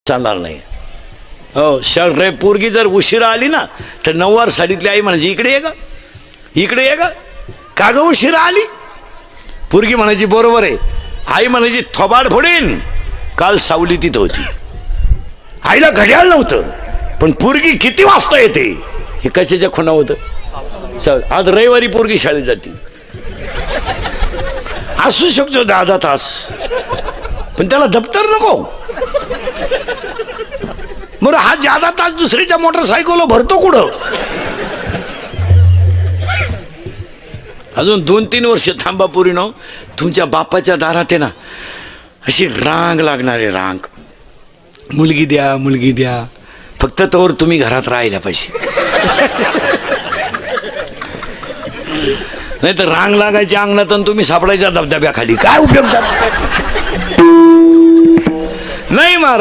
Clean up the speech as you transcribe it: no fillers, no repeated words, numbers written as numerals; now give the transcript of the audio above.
चालणार नाही. हो रे पोरगी जर उशिरा आली ना तर नऊवार साडीतली आई म्हणायची इकडे ये ग, इकडे ये ग, का ग उशिरा आली. पोरगी म्हणायची बरोबर आहे. आई म्हणायची थोबाड फोडेन, काल सावली तिथं होती. आईला घड्याळ नव्हतं पण पोरगी किती वाजता येते हे कशाच्या खुणा होतं. आज रविवारी पोरगी शाळेत जाते, असू शकतो 10 तास, पण त्याला दप्तर नको. बरं हा 10 तास दुसरीच्या मोटरसायकल भरतो कुठं. अजून 2-3 वर्ष थांबा पोरीनो, तुमच्या बापाच्या दारात आहे ना अशी रांग लागणार आहे, रांग. मुलगी द्या, मुलगी द्या, फक्त तोवर तुम्ही घरात राहायला पाहिजे. नाही तर रांग लागायची अंगणात आणि तुम्ही सापडायच्या धबधब्याखाली, काय उपयोग नाही महाराज.